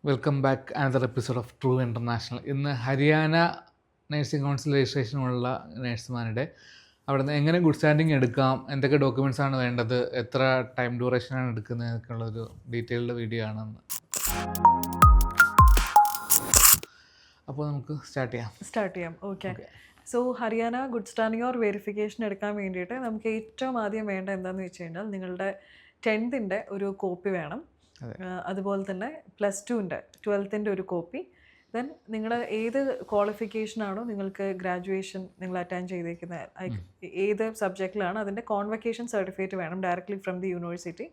Welcome back another episode of true international. ഇന്ന് Haryana nursing council രജിസ്ട്രേഷനുള്ള നഴ്സുമാരുടെ അവിടെ നിന്ന് എങ്ങനെ ഗുഡ് സ്റ്റാൻഡിങ് എടുക്കാം, എന്തൊക്കെ ഡോക്യുമെൻറ്റ്സ് ആണ് വേണ്ടത്, എത്ര ടൈം ഡ്യൂറേഷനാണ് എടുക്കുന്നത് എന്നൊക്കെ ഉള്ളൊരു ഡീറ്റെയിൽഡ് വീഡിയോ ആണെന്ന്. അപ്പോൾ നമുക്ക് സ്റ്റാർട്ട് ചെയ്യാം. Okay. So Haryana good standing or verification എടുക്കാൻ വേണ്ടിയിട്ട് നമുക്ക് ഏറ്റവും ആദ്യം വേണ്ട എന്താണെന്ന് വെച്ച് കഴിഞ്ഞാൽ നിങ്ങളുടെ 10th ഒരു കോപ്പി വേണം. അതുപോലെ തന്നെ +2 12th ഒരു കോപ്പി. ദെൻ നിങ്ങൾ ഏത് ക്വാളിഫിക്കേഷനാണോ നിങ്ങൾക്ക് ഗ്രാജുവേഷൻ നിങ്ങൾ അറ്റൻഡ് ചെയ്തേക്കുന്നത്, ഏത് സബ്ജക്റ്റിലാണ് അതിൻ്റെ കോൺവക്കേഷൻ സർട്ടിഫിക്കറ്റ് വേണം ഡയറക്റ്റ്ലി ഫ്രം ദി യൂണിവേഴ്സിറ്റി.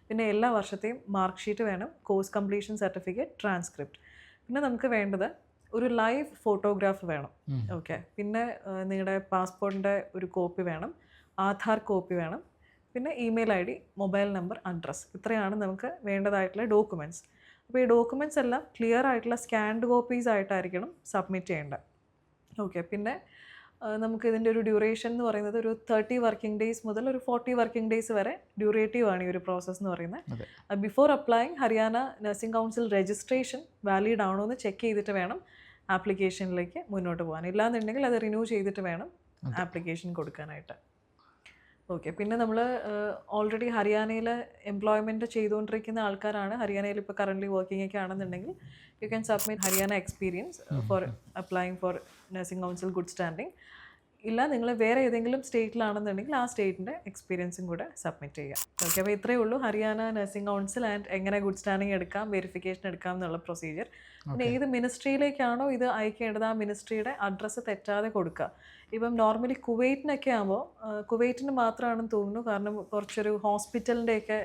പിന്നെ എല്ലാ വർഷത്തെയും മാർക്ക് ഷീറ്റ് വേണം, കോഴ്സ് കംപ്ലീഷൻ സർട്ടിഫിക്കറ്റ്, ട്രാൻസ്ക്രിപ്റ്റ്. പിന്നെ നമുക്ക് വേണ്ടത് ഒരു ലൈവ് ഫോട്ടോഗ്രാഫ് വേണം. ഓക്കെ. പിന്നെ നിങ്ങളുടെ പാസ്പോർട്ടിൻ്റെ ഒരു കോപ്പി വേണം, ആധാർ കോപ്പി വേണം, പിന്നെ email ID, mobile number, address. ഇത്രയാണ് നമുക്ക് വേണ്ടതായിട്ടുള്ള ഡോക്യുമെൻറ്റ്സ്. അപ്പോൾ ഈ ഡോക്യുമെൻറ്റ്സ് എല്ലാം ക്ലിയർ ആയിട്ടുള്ള സ്കാൻഡ് കോപ്പീസ് ആയിട്ടായിരിക്കണം സബ്മിറ്റ് ചെയ്യേണ്ടത്. ഓക്കെ. പിന്നെ നമുക്ക് ഇതിൻ്റെ ഒരു ഡ്യൂറേഷൻ എന്ന് പറയുന്നത് ഒരു 30 വർക്കിംഗ് ഡേയ്സ് മുതൽ ഒരു 40 വർക്കിംഗ് ഡേയ്സ് വരെ ഡ്യൂറേറ്റീവ് ആണ് ഈ ഒരു പ്രോസസ്സ് എന്ന് പറയുന്നത്. Before applying Haryana nursing council registration valid ആണോ എന്ന് ചെക്ക് ചെയ്തിട്ട് വേണം ആപ്ലിക്കേഷനിലേക്ക് മുന്നോട്ട് പോകാൻ. ഇല്ലാന്നുണ്ടെങ്കിൽ അത് റിന്യൂ ചെയ്തിട്ട് വേണം ആപ്ലിക്കേഷൻ കൊടുക്കാനായിട്ട്. ഓക്കെ. പിന്നെ നമ്മൾ ഓൾറെഡി ഹരിയാനയിൽ എംപ്ലോയ്മെൻറ്റ് ചെയ്തുകൊണ്ടിരിക്കുന്ന ആൾക്കാരാണ്, ഹരിയാനയിൽ ഇപ്പോൾ കറൻ്റ്ലി വർക്കിംഗ് ഒക്കെ ആണെന്നുണ്ടെങ്കിൽ you can submit Haryana experience for applying four nursing council good standing. ഇല്ല നിങ്ങൾ വേറെ ഏതെങ്കിലും സ്റ്റേറ്റിലാണെന്നുണ്ടെങ്കിൽ ആ സ്റ്റേറ്റിൻ്റെ എക്സ്പീരിയൻസും കൂടെ സബ്മിറ്റ് ചെയ്യാം. ഓക്കെ. അപ്പോൾ ഇത്രയേ ഉള്ളൂ ഹരിയാന നഴ്സിംഗ് കൗൺസിൽ ആൻഡ് എങ്ങനെ ഗുഡ് സ്റ്റാൻഡിങ് എടുക്കാം, വെരിഫിക്കേഷൻ എടുക്കാം എന്നുള്ള പ്രൊസീജിയർ. പിന്നെ ഏത് മിനിസ്ട്രിയിലേക്കാണോ ഇത് അയക്കേണ്ടത് ആ മിനിസ്ട്രിയുടെ അഡ്രസ്സ് തെറ്റാതെ കൊടുക്കുക. ഇപ്പം നോർമലി കുവൈറ്റിനൊക്കെ ആകുമ്പോൾ കുവൈറ്റിന് മാത്രമാണെന്ന് തോന്നുന്നു, കാരണം കുറച്ചൊരു ഹോസ്പിറ്റലിൻ്റെയൊക്കെ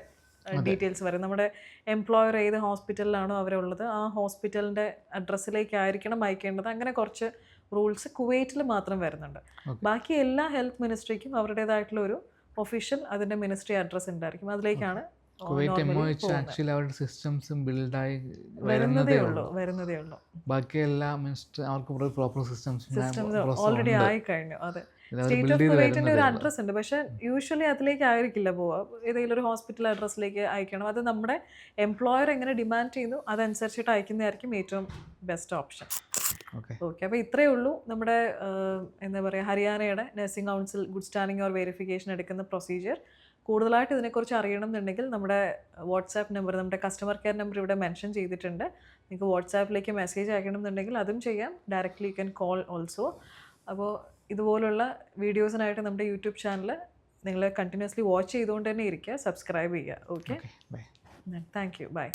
ഡീറ്റെയിൽസ് വരും. നമ്മുടെ എംപ്ലോയർ ഏത് ഹോസ്പിറ്റലിലാണോ അവരുള്ളത് ആ ഹോസ്പിറ്റലിൻ്റെ അഡ്രസ്സിലേക്കായിരിക്കണം അയക്കേണ്ടത്. അങ്ങനെ കുറച്ച് റൂൾസ് കുവൈറ്റിൽ മാത്രം വരുന്നുണ്ട്. ബാക്കി എല്ലാ ഹെൽത്ത് മിനിസ്ട്രിക്കും അവരുടേതായിട്ടുള്ള ഒരു ഒഫീഷ്യൽ അതിൻ്റെ മിനിസ്ട്രി അഡ്രസ്സ് ഉണ്ടായിരിക്കും. അതിലേക്കാണ് വരുന്നതേ ഉള്ളൂ. ബാക്കി എല്ലാ അവർക്ക് പ്രോപ്പർ സിസ്റ്റംസ് ഓൾറെഡി ആയി കഴിഞ്ഞു. അതെ, സ്റ്റേറ്റ് ഓഫ് കുവൈറ്റിൻ്റെ ഒരു അഡ്രസ്സ് ഉണ്ട്, പക്ഷേ യൂഷ്വലി അതിലേക്ക് ആയിരിക്കില്ല പോവുക. ഏതെങ്കിലും ഒരു ഹോസ്പിറ്റൽ അഡ്രസ്സിലേക്ക് അയക്കണം. അത് നമ്മുടെ എംപ്ലോയർ എങ്ങനെ ഡിമാൻഡ് ചെയ്യുന്നു അതനുസരിച്ചിട്ട് അയക്കുന്നതായിരിക്കും ഏറ്റവും ബെസ്റ്റ് ഓപ്ഷൻ. ഓക്കെ. അപ്പോൾ ഇത്രയേ ഉള്ളൂ നമ്മുടെ എന്താ പറയുക ഹരിയാനയുടെ nursing council good standing or verification എടുക്കുന്ന പ്രൊസീജിയർ. കൂടുതലായിട്ട് ഇതിനെക്കുറിച്ച് അറിയണം എന്നുണ്ടെങ്കിൽ നമ്മുടെ വാട്സാപ്പ് നമ്പർ, നമ്മുടെ കസ്റ്റമർ കെയർ നമ്പർ ഇവിടെ മെൻഷൻ ചെയ്തിട്ടുണ്ട്. നിങ്ങൾക്ക് വാട്സാപ്പിലേക്ക് മെസ്സേജ് അയക്കണം എന്നുണ്ടെങ്കിൽ അതും ചെയ്യാം. Directly you can call also. അപ്പോൾ ഇതുപോലുള്ള വീഡിയോസിനായിട്ട് നമ്മുടെ യൂട്യൂബ് ചാനൽ നിങ്ങൾ കണ്ടിന്യൂസ്ലി വാച്ച് ചെയ്തുകൊണ്ട് തന്നെ ഇരിക്കുക, സബ്സ്ക്രൈബ് ചെയ്യുക. Okay, thank you, by.